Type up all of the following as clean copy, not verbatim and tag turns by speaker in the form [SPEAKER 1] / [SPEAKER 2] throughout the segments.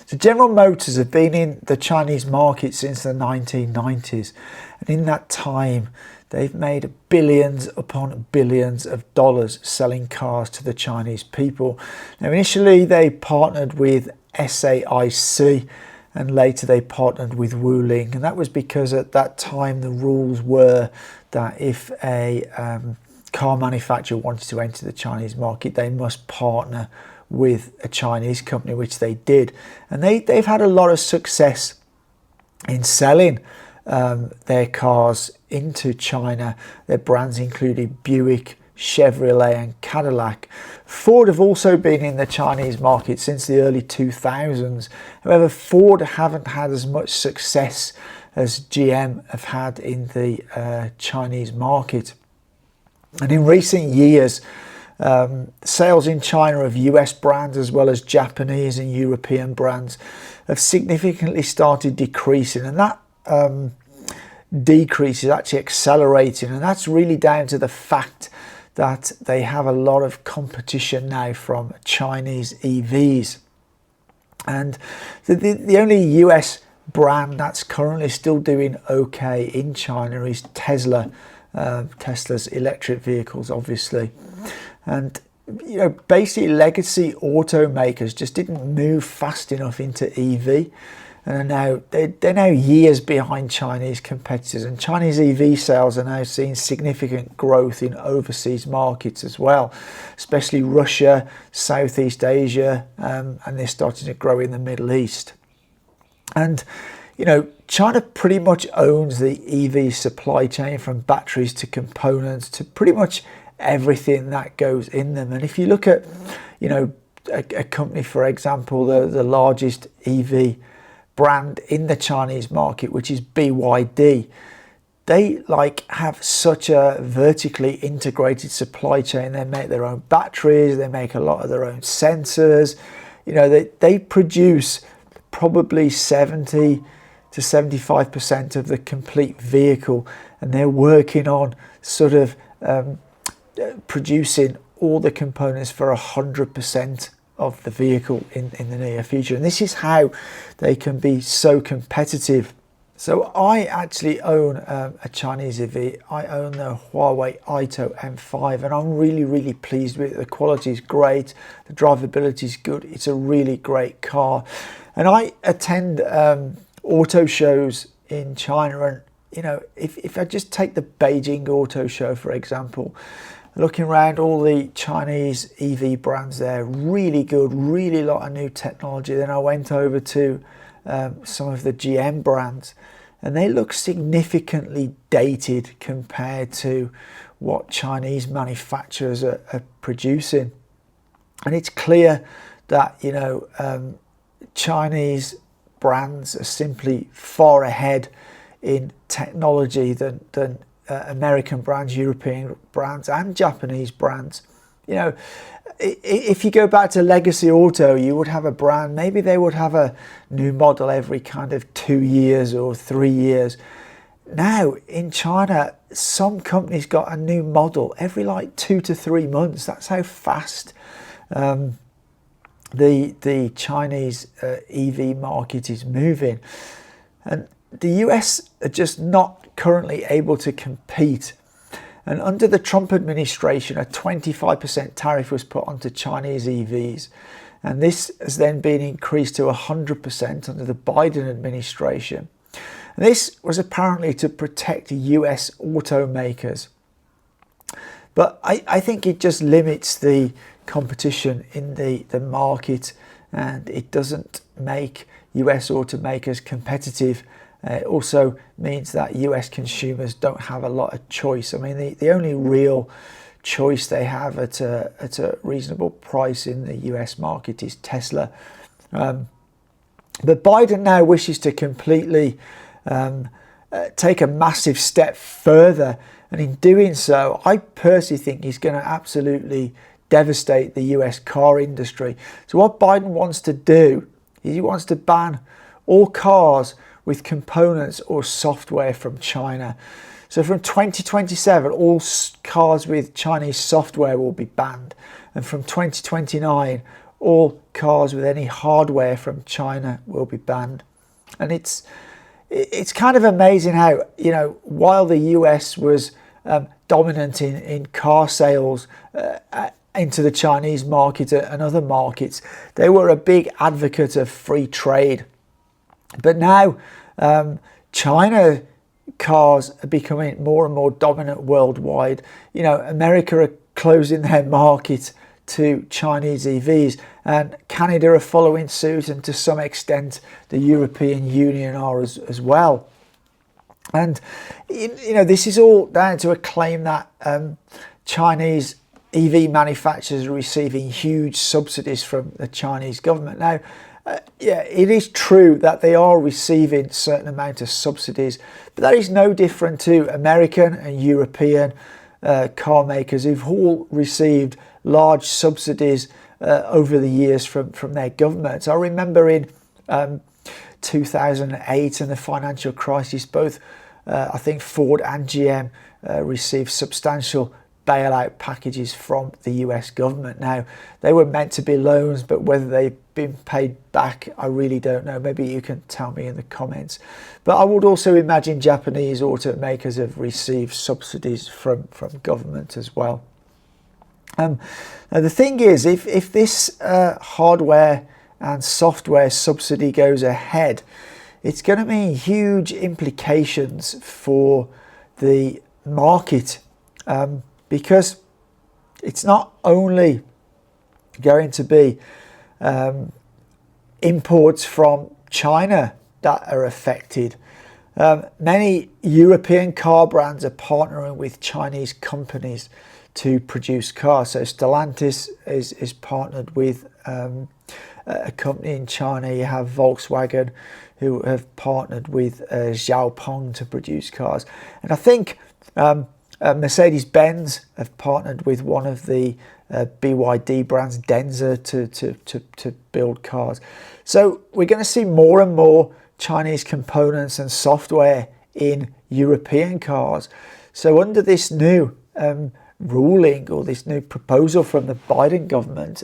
[SPEAKER 1] So General Motors have been in the Chinese market since the 1990s, and in that time they've made billions upon billions of dollars selling cars to the Chinese people. Now initially they partnered with SAIC, and later they partnered with Wuling, and that was because at that time the rules were that if a car manufacturer wanted to enter the Chinese market, they must partner with a Chinese company, which they did. And they've had a lot of success in selling their cars into China. Their brands included Buick, Chevrolet and Cadillac. Ford have also been in the Chinese market since the early 2000s. However, Ford haven't had as much success as GM have had in the Chinese market. And in recent years, sales in China of US brands as well as Japanese and European brands have significantly started decreasing, and that decrease is actually accelerating, and that's really down to the fact that they have a lot of competition now from Chinese EVs. And the only US brand that's currently still doing okay in China is Tesla. Tesla's electric vehicles, obviously. And you know, basically legacy automakers just didn't move fast enough into EV, and they're now years behind Chinese competitors, and Chinese EV sales are now seeing significant growth in overseas markets as well, especially Russia, Southeast Asia, and they're starting to grow in the Middle East. And you know, China pretty much owns the EV supply chain, from batteries to components to pretty much everything that goes in them. And if you look at, you know, a company, for example, the largest EV brand in the Chinese market, which is BYD, they have such a vertically integrated supply chain. They make their own batteries, they make a lot of their own sensors. You know, they produce probably 70 to 75% of the complete vehicle, and they're working on sort of producing all the components for 100% of the vehicle in the near future. And this is how they can be so competitive. So I actually own a Chinese EV. I own the Huawei Aito M5, and I'm really pleased with it. The quality is great, the drivability is good. It's a really great car. And I attend auto shows in China, and you know, if I just take the Beijing Auto Show for example, looking around all the Chinese EV brands there, really good, really lot of new technology. Then I went over to some of the GM brands, and they look significantly dated compared to what Chinese manufacturers are producing. And it's clear that, you know, Chinese brands are simply far ahead in technology than American brands, European brands and Japanese brands. You know, if you go back to legacy auto, you would have a brand, maybe they would have a new model every kind of 2 years or 3 years. Now in China, some companies got a new model every like 2 to 3 months. That's how fast the Chinese EV market is moving. And the US are just not currently able to compete. And under the Trump administration, a 25% tariff was put onto Chinese EVs. And this has then been increased to 100% under the Biden administration. And this was apparently to protect US automakers. But I think it just limits the competition in the market, and it doesn't make US automakers competitive. It also means that US consumers don't have a lot of choice. I mean, the only real choice they have at a reasonable price in the US market is Tesla. But Biden now wishes to completely take a massive step further, and in doing so, I personally think he's going to absolutely devastate the US car industry. So what Biden wants to do is he wants to ban all cars with components or software from China. So from 2027, all cars with Chinese software will be banned. And from 2029, all cars with any hardware from China will be banned. And it's kind of amazing how, you know, while the US was dominant in car sales into the Chinese market and other markets, they were a big advocate of free trade. But now China cars are becoming more and more dominant worldwide. You know, America are closing their market to Chinese EVs, and Canada are following suit, and to some extent the European Union are as well. And you know, this is all down to a claim that Chinese EV manufacturers are receiving huge subsidies from the Chinese government. Now, yeah, it is true that they are receiving a certain amount of subsidies, but that is no different to American and European car makers who've all received large subsidies over the years from their governments. I remember in 2008 and the financial crisis, both I think Ford and GM received substantial bailout packages from the US government. Now, they were meant to be loans, but whether they've been paid back, I really don't know. Maybe you can tell me in the comments. But I would also imagine Japanese automakers have received subsidies from government as well. Now, the thing is, if this hardware and software subsidy goes ahead, it's going to mean huge implications for the market, because it's not only going to be imports from China that are affected. Many European car brands are partnering with Chinese companies to produce cars. So Stellantis is partnered with a company in China. You have Volkswagen, who have partnered with Xiaopeng to produce cars. And I think Mercedes-Benz have partnered with one of the BYD brands, Denza, to build cars. So we're going to see more and more Chinese components and software in European cars. So under this new ruling, or this new proposal from the Biden government,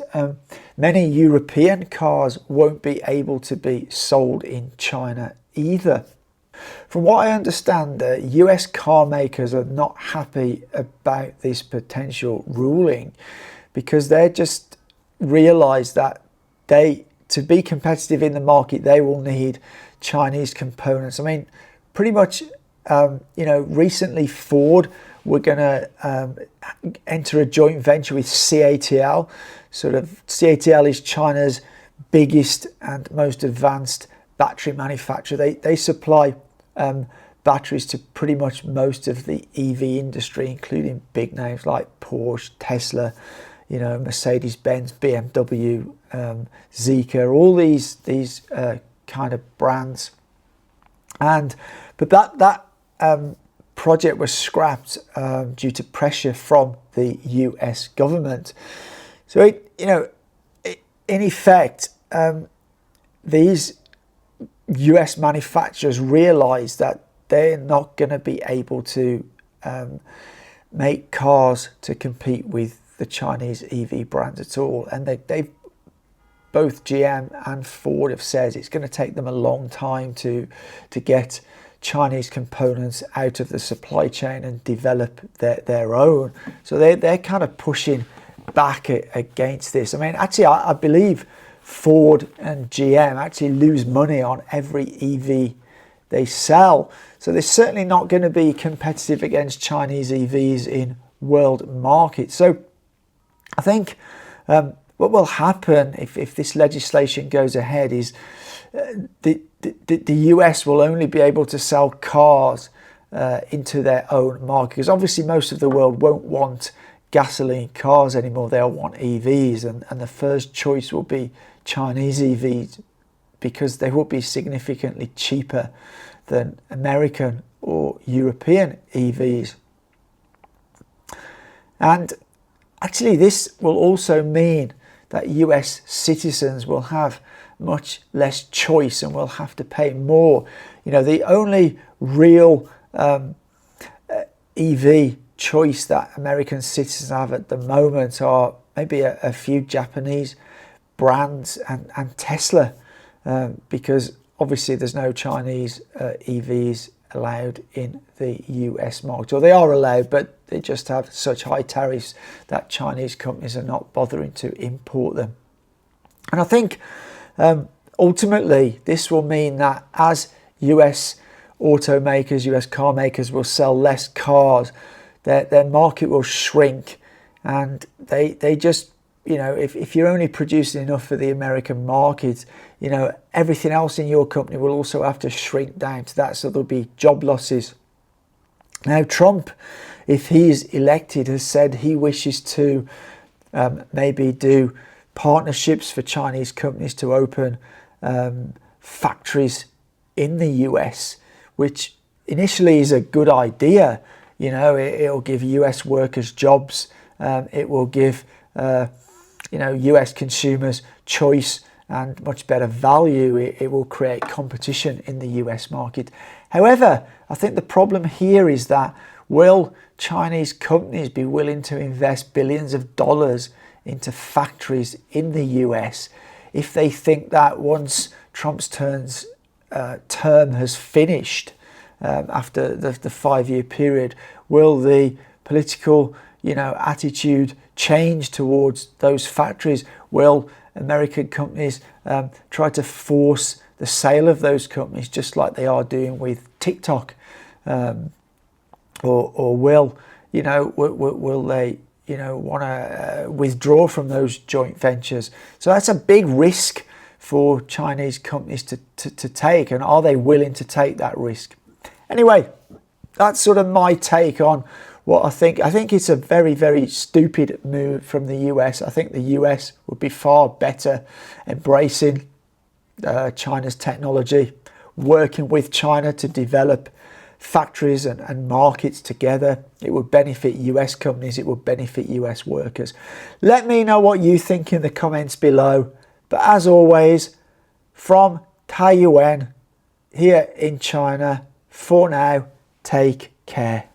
[SPEAKER 1] many European cars won't be able to be sold in China either. From what I understand, US car makers are not happy about this potential ruling, because they just realise that to be competitive in the market, they will need Chinese components. I mean, pretty much, you know, recently Ford were going to enter a joint venture with CATL. CATL is China's biggest and most advanced battery manufacturer. They supply batteries to pretty much most of the EV industry, including big names like Porsche, Tesla, you know, Mercedes-Benz, BMW, Zeekr, all these kind of brands. But that project was scrapped due to pressure from the US government. So in effect, these US manufacturers realize that they're not going to be able to make cars to compete with the Chinese EV brands at all. And they've both GM and Ford have said it's going to take them a long time to get Chinese components out of the supply chain and develop their own. So they're kind of pushing back against this. I mean, actually, I believe Ford and GM actually lose money on every EV they sell. So they're certainly not going to be competitive against Chinese EVs in world markets. So I think what will happen if this legislation goes ahead is the US will only be able to sell cars into their own market, because obviously most of the world won't want gasoline cars anymore. They'll want EVs, and the first choice will be Chinese EVs, because they will be significantly cheaper than American or European EVs. And actually this will also mean that US citizens will have much less choice and will have to pay more. You know, the only real EV choice that American citizens have at the moment are maybe a few Japanese brands and Tesla, because obviously there's no Chinese EVs allowed in the US market, or they are allowed, but they just have such high tariffs that Chinese companies are not bothering to import them. And I think ultimately this will mean that as US automakers, US car makers will sell less cars, their market will shrink, and they just, you know, if you're only producing enough for the American market, you know, everything else in your company will also have to shrink down to that, so there'll be job losses. Now, Trump, if he's elected, has said he wishes to maybe do partnerships for Chinese companies to open factories in the US, which initially is a good idea. You know, it'll give US workers jobs. It will give you know, US consumers choice and much better value. It will create competition in the US market. However, I think the problem here is that will Chinese companies be willing to invest billions of dollars into factories in the US if they think that once Trump's term has finished, after the 5-year period, will the political, you know, attitude change towards those factories? Will American companies try to force the sale of those companies, just like they are doing with TikTok, or will, you know, will they, you know, want to withdraw from those joint ventures? So that's a big risk for Chinese companies to take, and are they willing to take that risk? Anyway, that's sort of my take on what I think. I think it's a very, very stupid move from the US. I think the US would be far better embracing China's technology, working with China to develop factories and markets together. It would benefit US companies, it would benefit US workers. Let me know what you think in the comments below. But as always, from Taiyuan here in China, for now, take care.